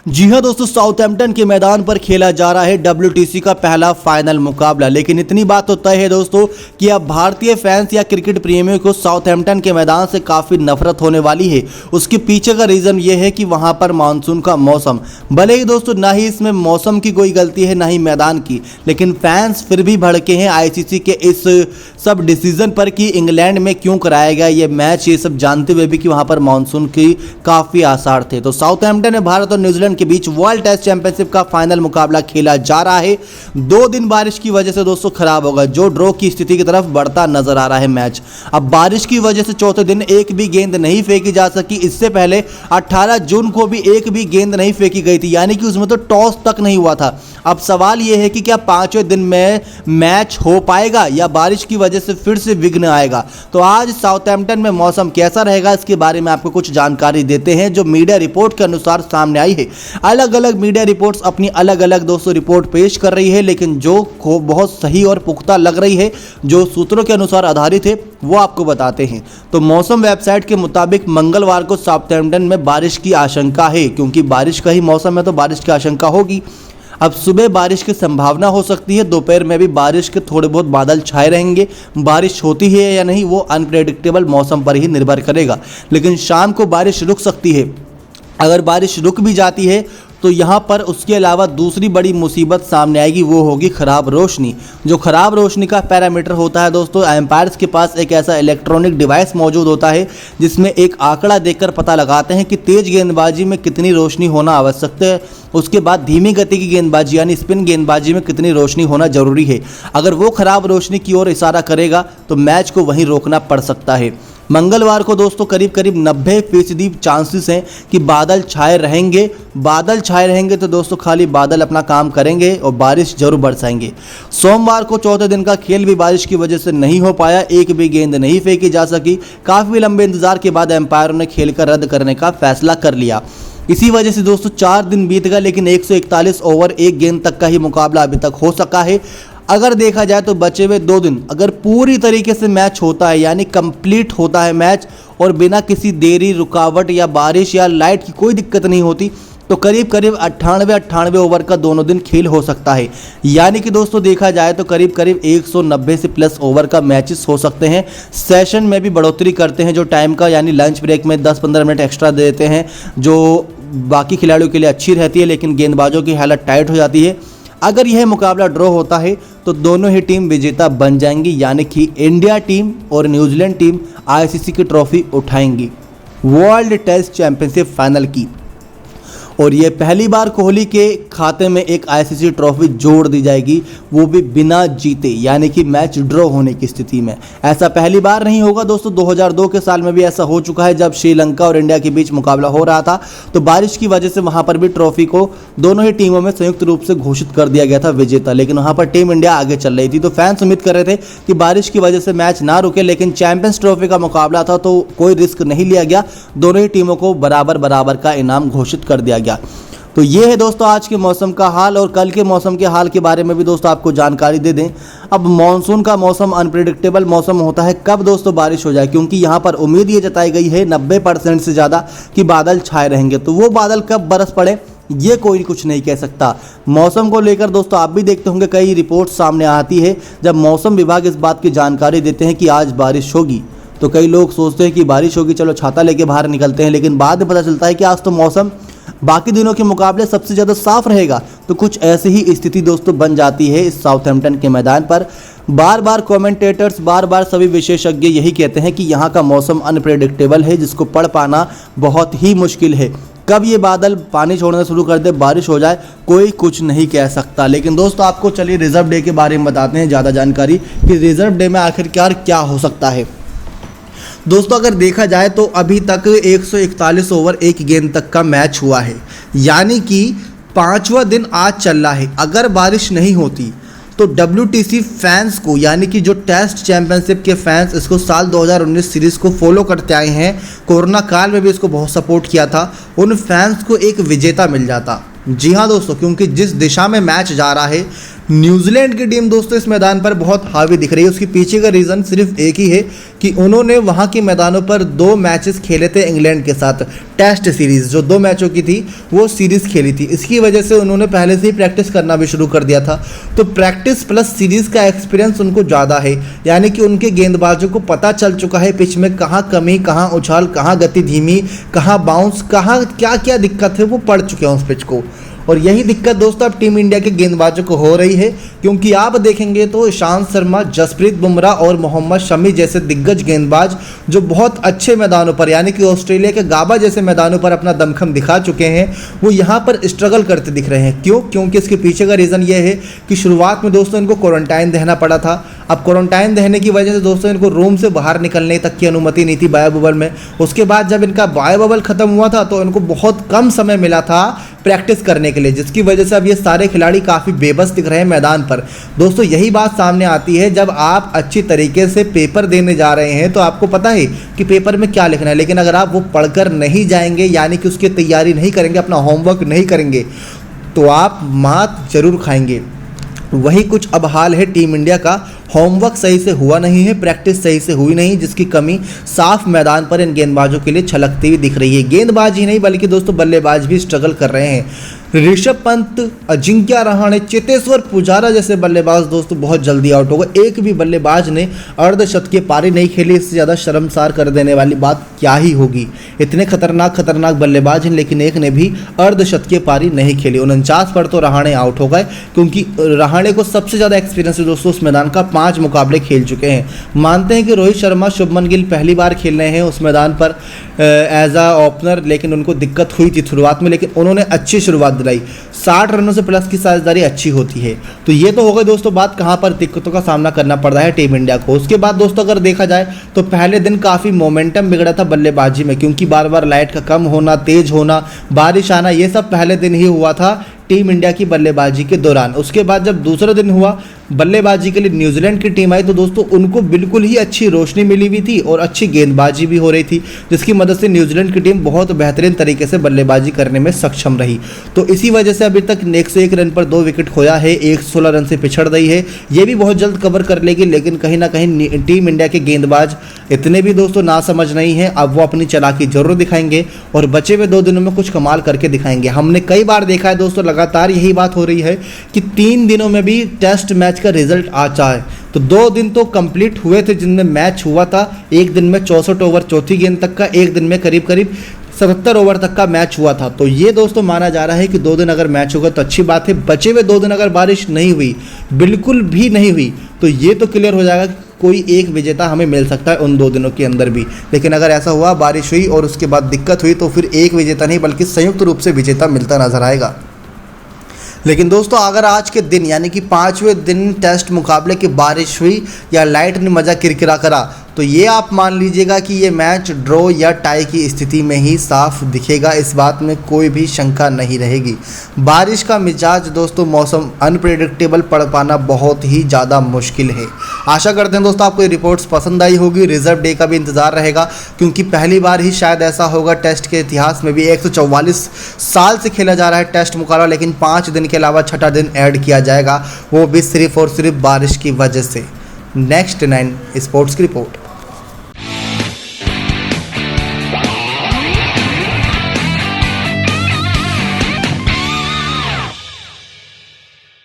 जी हाँ दोस्तों, साउथहैम्पटन के मैदान पर खेला जा रहा है WTC का पहला फाइनल मुकाबला। लेकिन इतनी बात तो तय है दोस्तों कि अब भारतीय फैंस या क्रिकेट प्रेमियों को साउथहैम्पटन के मैदान से काफ़ी नफरत होने वाली है। उसके पीछे का रीज़न ये है कि वहाँ पर मानसून का मौसम, भले ही दोस्तों ना ही इसमें मौसम की कोई गलती है ना ही मैदान की, लेकिन फैंस फिर भी भड़के हैं ICC के इस सब डिसीजन पर कि इंग्लैंड में क्यों कराया गया ये मैच, ये सब जानते हुए भी कि वहाँ पर मानसून की काफ़ी आसार थे। तो साउथहैम्पटन में भारत और न्यूजीलैंड के बीच वर्ल्ड टेस्ट चैंपियनशिप का फाइनल मुकाबला खेला जा रहा है। 2 दिन बारिश की वजह से दोस्तों खराब होगा, जो ड्रॉ की स्थिति की तरफ बढ़ता नजर आ रहा है मैच। अब बारिश की वजह से चौथे दिन एक भी गेंद नहीं फेंकी जा सकी। इससे पहले 18 जून को भी एक भी गेंद नहीं फेंकी गई थी, यानी कि उसमें तो टॉस तक नहीं हुआ था। अब सवाल यह है कि क्या 5वें दिन में मैच हो पाएगा या बारिश की वजह से फिर से विघ्न आएगा। तो आज साउथहैम्पटन में मौसम कैसा रहेगा, इसके बारे में आपको कुछ जानकारी देते हैं जो मीडिया रिपोर्ट के अनुसार सामने आई है। अलग अलग मीडिया रिपोर्ट्स अपनी अलग अलग दोस्तों रिपोर्ट पेश कर रही है, लेकिन जो बहुत सही और पुख्ता लग रही है, जो सूत्रों के अनुसार आधारित है, वो आपको बताते हैं। तो मौसम वेबसाइट के मुताबिक मंगलवार को साउथहैम्पटन में बारिश की आशंका है, क्योंकि बारिश का ही मौसम है तो बारिश की आशंका होगी। अब सुबह बारिश की संभावना हो सकती है, दोपहर में भी बारिश के थोड़े बहुत बादल छाए रहेंगे। बारिश होती है या नहीं वो अनप्रेडिक्टेबल मौसम पर ही निर्भर करेगा, लेकिन शाम को बारिश रुक सकती है। अगर बारिश रुक भी जाती है तो यहाँ पर उसके अलावा दूसरी बड़ी मुसीबत सामने आएगी, वो होगी ख़राब रोशनी। जो ख़राब रोशनी का पैरामीटर होता है दोस्तों, एम्पायर्स के पास एक ऐसा इलेक्ट्रॉनिक डिवाइस मौजूद होता है जिसमें एक आंकड़ा देखकर पता लगाते हैं कि तेज़ गेंदबाजी में कितनी रोशनी होना आवश्यक है। उसके बाद धीमी गति की गेंदबाजी यानी स्पिन गेंदबाजी में कितनी रोशनी होना जरूरी है। अगर वो ख़राब रोशनी की ओर इशारा करेगा तो मैच को वहीं रोकना पड़ सकता है। मंगलवार को दोस्तों करीब 90% चांसेस हैं कि बादल छाए रहेंगे। बादल छाए रहेंगे तो दोस्तों खाली बादल अपना काम करेंगे और बारिश जरूर बरसाएंगे। सोमवार को चौथे दिन का खेल भी बारिश की वजह से नहीं हो पाया, एक भी गेंद नहीं फेंकी जा सकी। काफ़ी लंबे इंतजार के बाद एम्पायरों ने खेल का रद्द करने का फैसला कर लिया। इसी वजह से दोस्तों 4 दिन बीत गए, लेकिन 141 ओवर 1 गेंद तक का ही मुकाबला अभी तक हो सका है। अगर देखा जाए तो बचे हुए 2 दिन अगर पूरी तरीके से मैच होता है, यानी कंप्लीट होता है मैच, और बिना किसी देरी, रुकावट या बारिश या लाइट की कोई दिक्कत नहीं होती, तो करीब 98 ओवर का दोनों दिन खेल हो सकता है। यानी कि दोस्तों देखा जाए तो करीब 190 से प्लस ओवर का मैचेस हो सकते हैं। सेशन में भी बढ़ोतरी करते हैं जो टाइम का, यानी लंच ब्रेक में 10-15 मिनट एक्स्ट्रा दे देते हैं, जो बाकी खिलाड़ियों के लिए अच्छी रहती है, लेकिन गेंदबाजों की हालत टाइट हो जाती है। अगर यह मुकाबला ड्रॉ होता है तो दोनों ही टीम विजेता बन जाएंगी, यानी कि इंडिया टीम और न्यूजीलैंड टीम ICC की ट्रॉफी उठाएंगी, वर्ल्ड टेस्ट चैंपियनशिप फाइनल की। और ये पहली बार कोहली के खाते में एक ICC ट्रॉफी जोड़ दी जाएगी, वो भी बिना जीते, यानी कि मैच ड्रॉ होने की स्थिति में। ऐसा पहली बार नहीं होगा दोस्तों, 2002 के साल में भी ऐसा हो चुका है जब श्रीलंका और इंडिया के बीच मुकाबला हो रहा था, तो बारिश की वजह से वहाँ पर भी ट्रॉफी को दोनों ही टीमों में संयुक्त रूप से घोषित कर दिया गया था विजेता, लेकिन वहाँ पर टीम इंडिया आगे चल रही थी। तो फैंस उम्मीद कर रहे थे कि बारिश की वजह से मैच ना रुके, लेकिन चैंपियंस ट्रॉफी का मुकाबला था तो कोई रिस्क नहीं लिया गया, दोनों ही टीमों को बराबर का इनाम घोषित कर दिया गया। तो ये है दोस्तों आज के मौसम का हाल, और कल के मौसम के हाल के बारे में भी दोस्तों आपको जानकारी दे दें। अब मॉनसून का मौसम अनप्रेडिक्टेबल मौसम होता है, कब दोस्तों बारिश हो जाए, क्योंकि यहाँ पर उम्मीद ये जताई गई है 90% से ज़्यादा कि बादल छाए रहेंगे। तो वो बादल कब बरस पड़े ये कोई कुछ नहीं कह सकता। मौसम को लेकर दोस्तों आप भी देखते होंगे कई रिपोर्ट सामने आती है, जब मौसम विभाग इस बात की जानकारी देते हैं कि आज बारिश होगी तो कई लोग सोचते हैं कि बारिश होगी, चलो छाता लेके बाहर निकलते हैं, लेकिन बाद में पता चलता है कि आज तो मौसम बाकी दिनों के मुकाबले सबसे ज़्यादा साफ रहेगा। तो कुछ ऐसी ही स्थिति दोस्तों बन जाती है इस साउथहैम्पटन के मैदान पर। बार बार कमेंटेटर्स, बार बार सभी विशेषज्ञ यही कहते हैं कि यहाँ का मौसम अनप्रेडिक्टेबल है, जिसको पढ़ पाना बहुत ही मुश्किल है। कब ये बादल पानी छोड़ना शुरू कर दे, बारिश हो जाए, कोई कुछ नहीं कह सकता। लेकिन दोस्तों आपको चलिए रिजर्व डे के बारे में बताते हैं ज़्यादा जानकारी कि रिजर्व डे में आखिरकार क्या हो सकता है। दोस्तों अगर देखा जाए तो अभी तक 141 ओवर 1 गेंद तक का मैच हुआ है, यानी कि 5वां दिन आज चल रहा है। अगर बारिश नहीं होती तो WTC फैंस को, यानी कि जो टेस्ट चैंपियनशिप के फैंस इसको साल 2019 सीरीज़ को फॉलो करते आए हैं, कोरोना काल में भी इसको बहुत सपोर्ट किया था, उन फैंस को एक विजेता मिल जाता। जी हाँ दोस्तों, क्योंकि जिस दिशा में मैच जा रहा है, न्यूजीलैंड की टीम दोस्तों इस मैदान पर बहुत हावी दिख रही है। उसके पीछे का रीज़न सिर्फ एक ही है कि उन्होंने वहाँ के मैदानों पर 2 मैचेस खेले थे इंग्लैंड के साथ। टेस्ट सीरीज़ जो 2 मैचों की थी वो सीरीज़ खेली थी, इसकी वजह से उन्होंने पहले से ही प्रैक्टिस करना भी शुरू कर दिया था। तो प्रैक्टिस प्लस सीरीज़ का एक्सपीरियंस उनको ज़्यादा है, यानी कि उनके गेंदबाजों को पता चल चुका है पिच में कहाँ कमी, कहाँ उछाल, कहाँ गति धीमी, कहाँ बाउंस, कहाँ क्या क्या दिक्कत है, वो पढ़ चुके हैं उस पिच को। और यही दिक्कत दोस्तों अब टीम इंडिया के गेंदबाजों को हो रही है, क्योंकि आप देखेंगे तो ईशांत शर्मा, जसप्रीत बुमराह और मोहम्मद शमी जैसे दिग्गज गेंदबाज जो बहुत अच्छे मैदानों पर, यानी कि ऑस्ट्रेलिया के गाबा जैसे मैदानों पर अपना दमखम दिखा चुके हैं, वो यहाँ पर स्ट्रगल करते दिख रहे हैं। क्यों? क्योंकि इसके पीछे का रीज़न ये है कि शुरुआत में दोस्तों इनको क्वारंटाइन रहना पड़ा था। अब क्वारंटाइन रहने की वजह से दोस्तों इनको रूम से बाहर निकलने तक की अनुमति नहीं थी बायो बबल में। उसके बाद जब इनका बायो बबल ख़त्म हुआ था तो इनको बहुत कम समय मिला था प्रैक्टिस करने के लिए, जिसकी वजह से अब ये सारे खिलाड़ी काफ़ी बेबस दिख रहे हैं मैदान पर। दोस्तों यही बात सामने आती है जब आप अच्छी तरीके से पेपर देने जा रहे हैं तो आपको पता है कि पेपर में क्या लिखना है, लेकिन अगर आप वो पढ़कर नहीं जाएंगे, यानी कि उसकी तैयारी नहीं करेंगे, अपना होमवर्क नहीं करेंगे, तो आप मात जरूर खाएंगे। वही कुछ अब हाल है टीम इंडिया का। होमवर्क सही से हुआ नहीं है, प्रैक्टिस सही से हुई नहीं, जिसकी कमी साफ मैदान पर इन गेंदबाजों के लिए छलकती हुई दिख रही है। गेंदबाज ही नहीं बल्कि दोस्तों बल्लेबाज भी स्ट्रगल कर रहे हैं। ऋषभ पंत, अजिंक्य रहाणे, चेतेश्वर पुजारा जैसे बल्लेबाज दोस्तों बहुत जल्दी आउट हो गए। एक भी बल्लेबाज ने अर्धशतकीय पारी नहीं खेली। इससे ज़्यादा शर्मसार कर देने वाली बात क्या ही होगी। इतने खतरनाक बल्लेबाज हैं, लेकिन एक ने भी अर्धशतकीय पारी नहीं खेली। 49 पर तो रहाणे आउट हो गए, क्योंकि रहाणे को सबसे ज़्यादा एक्सपीरियंस है दोस्तों उस मैदान का। 5 मुकाबले खेल चुके हैं। मानते हैं कि रोहित शर्मा, शुभमन गिल पहली बार खेल रहे हैं उस मैदान पर एज आ ओपनर, लेकिन उनको दिक्कत हुई थी शुरुआत में, लेकिन उन्होंने अच्छी शुरुआत दिलाई। 60 रनों से प्लस की साझेदारी अच्छी होती है। तो ये तो हो गई दोस्तों बात कहाँ पर दिक्कतों का सामना करना पड़ रहा है टीम इंडिया को। उसके बाद दोस्तों अगर देखा जाए तो पहले दिन काफ़ी मोमेंटम बिगड़ा था बल्लेबाजी में, क्योंकि बार बार लाइट का कम होना, तेज होना, बारिश आना, ये सब पहले दिन ही हुआ था टीम इंडिया की बल्लेबाजी के दौरान। उसके बाद जब दूसरा दिन हुआ बल्लेबाजी के लिए न्यूजीलैंड की टीम आई, तो दोस्तों उनको बिल्कुल ही अच्छी रोशनी मिली हुई थी और अच्छी गेंदबाजी भी हो रही थी, जिसकी मदद से न्यूजीलैंड की टीम बहुत बेहतरीन तरीके से बल्लेबाजी करने में सक्षम रही। तो इसी वजह से अभी तक 101 रन पर 2 विकेट खोया है, 116 रन से पिछड़ रही है। ये भी बहुत जल्द कवर कर लेगी, लेकिन कहीं ना कहीं टीम इंडिया के गेंदबाज इतने भी दोस्तों नासमझ नहीं है। अब वो अपनी चालाकी जरूर दिखाएंगे और बचे हुए 2 दिनों में कुछ कमाल करके दिखाएंगे। हमने कई बार देखा है दोस्तों, लगातार यही बात हो रही है कि 3 दिनों में भी टेस्ट मैच का रिजल्ट आ जाए। तो 2 दिन तो कंप्लीट हुए थे जिनमें मैच हुआ था। एक दिन में 64 ओवर चौथी गेंद तक का, एक दिन में करीब करीब 77 ओवर तक का मैच हुआ था। तो ये दोस्तों माना जा रहा है कि 2 दिन अगर मैच होगा तो अच्छी बात है। बचे हुए 2 दिन अगर बारिश नहीं हुई, बिल्कुल भी नहीं हुई, तो ये तो क्लियर हो जाएगा कि कोई एक विजेता हमें मिल सकता है उन 2 दिनों के अंदर भी। लेकिन अगर ऐसा हुआ, बारिश हुई और उसके बाद दिक्कत हुई, तो फिर एक विजेता नहीं बल्कि संयुक्त रूप से विजेता मिलता नजर आएगा। लेकिन दोस्तों अगर आज के दिन यानी कि 5वें दिन टेस्ट मुकाबले की बारिश हुई या लाइट ने मज़ा किरकिरा करा, तो ये आप मान लीजिएगा कि ये मैच ड्रॉ या टाई की स्थिति में ही साफ दिखेगा। इस बात में कोई भी शंका नहीं रहेगी। बारिश का मिजाज दोस्तों, मौसम अनप्रेडिक्टेबल पड़ पाना बहुत ही ज़्यादा मुश्किल है। आशा करते हैं दोस्तों आपको ये रिपोर्ट्स पसंद आई होगी। रिजर्व डे का भी इंतज़ार रहेगा, क्योंकि पहली बार ही शायद ऐसा होगा टेस्ट के इतिहास में भी। 144 साल से खेला जा रहा है टेस्ट मुकाबला, लेकिन 5 दिन के अलावा 6ठा दिन ऐड किया जाएगा, वो भी सिर्फ और सिर्फ बारिश की वजह से। नेक्स्ट 9 स्पोर्ट्स की रिपोर्ट।